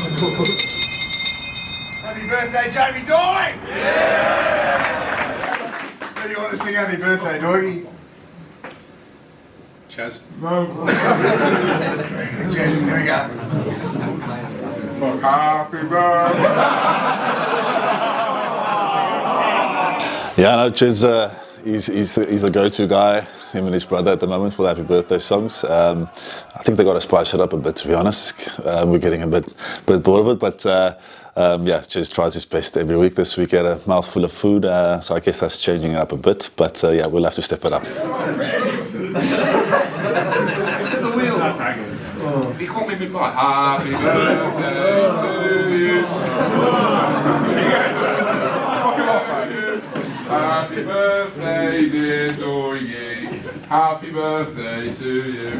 Happy birthday, Jamie Doy! Yeah! Who do you want to sing happy birthday, Doigie? Chaz. No. Cheers, here we go. Happy birthday! Yeah, no, Chaz, he's the go-to guy, him and his brother at the moment for the happy birthday songs. I think they got to spice it up a bit, to be honest. We're getting a bit bored of it, but yeah, Chaz tries his best every week. This week he had a mouthful of food, so I guess that's changing it up a bit, but yeah, we'll have to step it up. He can't make me like happy birthday to you. Happy birthday, dear Doigie. Happy birthday to you.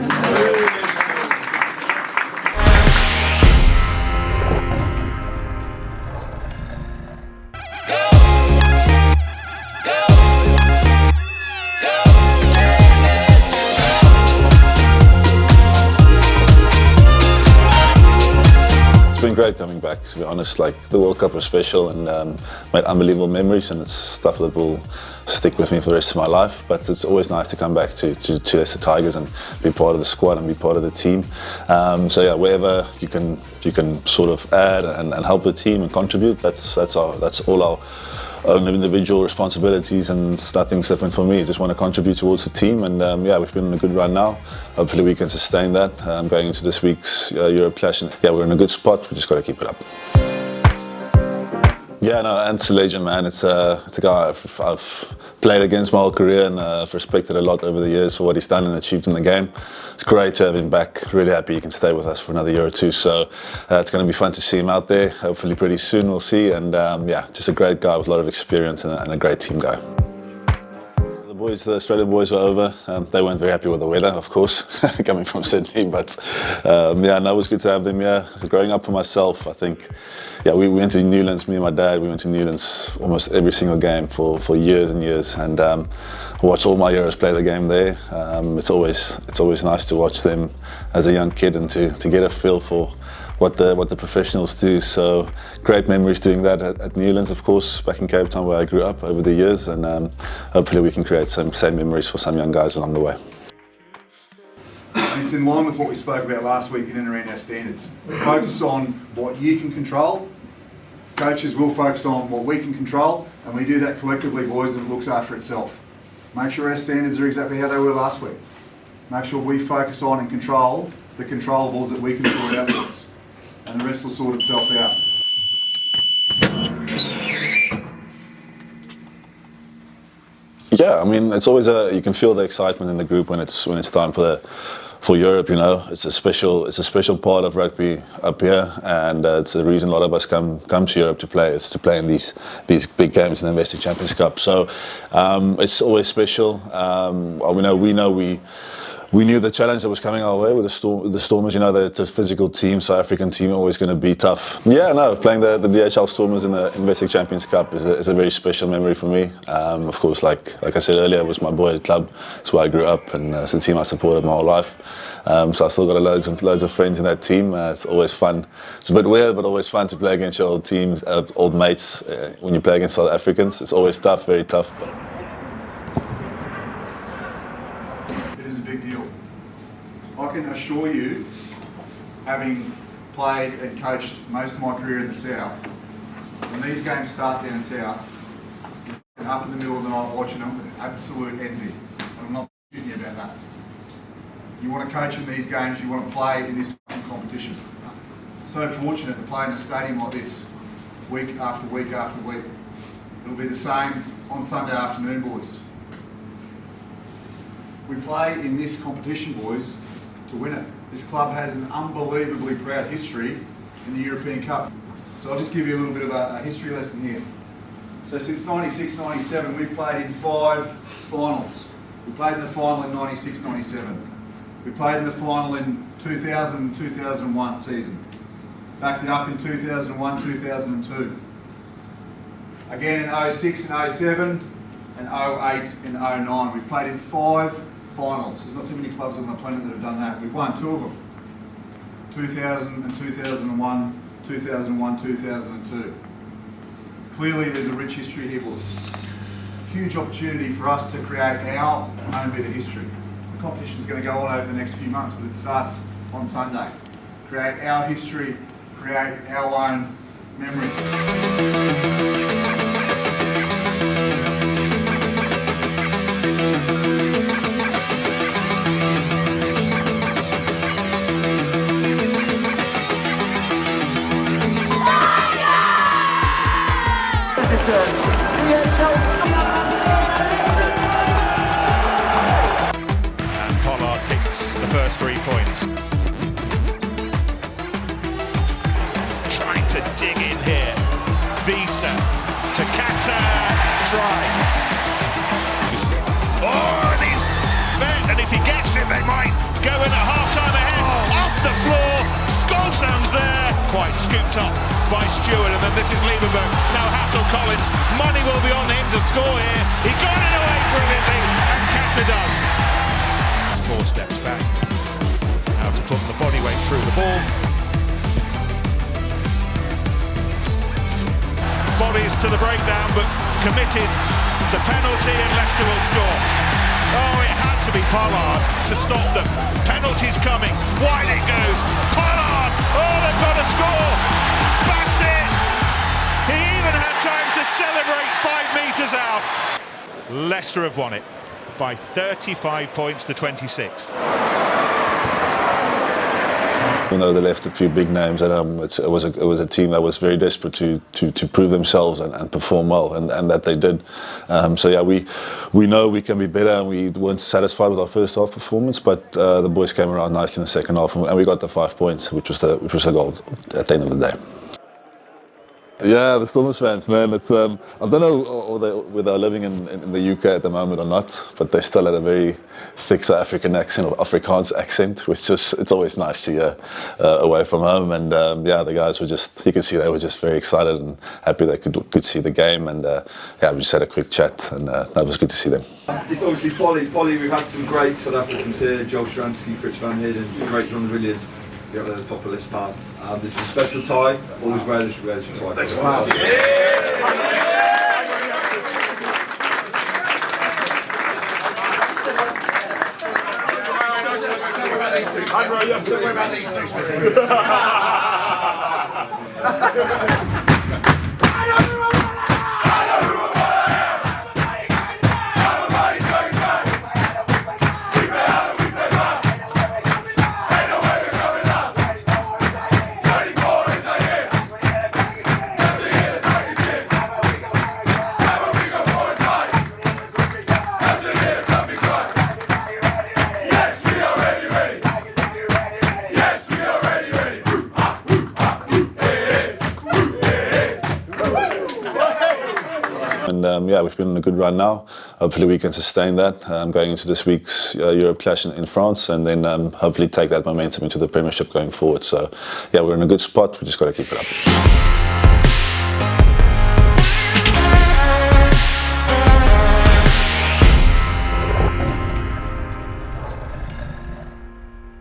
It's been great coming back, to be honest. Like, the World Cup was special and made unbelievable memories, and it's stuff that will stick with me for the rest of my life. But it's always nice to come back to Leicester Tigers and be part of the squad and be part of the team. So yeah, wherever you can sort of add and help the team and contribute, that's all our own individual responsibilities, and nothing's different for me. I just want to contribute towards the team, and yeah, we've been on a good run now. Hopefully we can sustain that going into this week's Europe clash. And yeah, we're in a good spot. We just got to keep it up. Yeah, no, Ant's a legend, man. It's a guy I've played against my whole career, and I've respected a lot over the years for what he's done and achieved in the game. It's great to have him back. Really happy he can stay with us for another year or two. So it's going to be fun to see him out there. Hopefully pretty soon, we'll see. And yeah, just a great guy with a lot of experience and a great team guy. The Australian boys were over. They weren't very happy with the weather, of course, coming from Sydney. But yeah, no, it was good to have them here. Growing up for myself, I think, yeah, we went to Newlands. Me and my dad, we went to Newlands almost every single game for years and years, and I watched all my heroes play the game there. It's always nice to watch them as a young kid and to get a feel for what the professionals do. So great memories doing that at Newlands, of course, back in Cape Town where I grew up over the years, and hopefully we can create some same memories for some young guys along the way. It's in line with what we spoke about last week in and around our standards. Focus on what you can control. Coaches will focus on what we can control, and we do that collectively, boys, and it looks after itself. Make sure our standards are exactly how they were last week. Make sure we focus on and control the controllables that we can sort out with us, and the rest will sort itself out. Yeah, I mean, it's always you can feel the excitement in the group when it's time for Europe. You know, it's a special part of rugby up here, and it's the reason a lot of us come to Europe to play. It's to play in these big games in the Investec Champions Cup. So it's always special. We knew the challenge that was coming our way with the Stormers. You know, it's a physical team, South African team, always going to be tough. Yeah, no, playing the DHL Stormers in the Investec Champions Cup is a very special memory for me. Of course, like I said earlier, it was my boyhood club. It's where I grew up, and it's a team I supported my whole life. So I still got loads of friends in that team. It's always fun. It's a bit weird, but always fun to play against your old teams, old mates. When you play against South Africans, it's always tough, very tough. But I can assure you, having played and coached most of my career in the South, when these games start down south, you're up in the middle of the night watching them with absolute envy. I'm not shooting you about that. You want to coach in these games, you want to play in this competition. So fortunate to play in a stadium like this, week after week after week. It'll be the same on Sunday afternoon, boys. We play in this competition, boys, to win it. This club has an unbelievably proud history in the European Cup. So I'll just give you a little bit of a history lesson here. So since 96-97, we've played in 5 finals. We played in the final in 96-97. We played in the final in 2000 and 2001 season. Backed it up in 2001-2002. Again in 06 and 07 and 08 and 09. We've played in 5 finals. There's not too many clubs on the planet that have done that. We've won 2 of them. 2000 and 2001 2001, 2002. Clearly there's a rich history here, boys. Huge opportunity for us to create our own bit of history. The competition is going to go on over the next few months, but it starts on Sunday. Create our history, create our own memories. And Pollard kicks the first 3 points. Trying to dig in here. Visa to Kata. Try. Oh, and he's met, and if he gets it, they might go in at half-time ahead. Off the floor, Skolson's there. Quite scooped up by Stewart, and then this is Lieberberg. Now Hassel-Collins, money will be on him to score here. He got it away brilliantly, and Kata does. 4 steps back. Now to put the body weight through the ball. Bodies to the breakdown, but committed the penalty, and Leicester will score. Oh, it had to be Pollard to stop them. Penalty's coming. Wide it goes. Pollard! Oh, they've got to score! That's it! He even had time to celebrate 5 metres out. Leicester have won it by 35 points to 26. Even though they left a few big names, and it was a team that was very desperate to prove themselves and perform well, and that they did. So yeah, we know we can be better, and we weren't satisfied with our first half performance, but the boys came around nicely in the second half, and we got the 5 points, which was the goal at the end of the day. Yeah, the Stormers fans, man. It's I don't know whether they're living in the UK at the moment or not, but they still had a very thick South African accent, or Afrikaans accent, which it's always nice to hear away from home. And yeah, the guys were you could see they were just very excited and happy they could see the game. And yeah, we just had a quick chat, and that was good to see them. It's obviously Polly. We've had some great South Africans here: Joel Stransky, Fritz van Heerden, great John de Villiers. The other top of the list, part. This is a special tie. Always wear this tie. Thanks. Wow. Don't worry about these two. And yeah, we've been on a good run now. Hopefully we can sustain that going into this week's Europe clash in France, and then hopefully take that momentum into the Premiership going forward. So yeah, we're in a good spot. We just got to keep it up.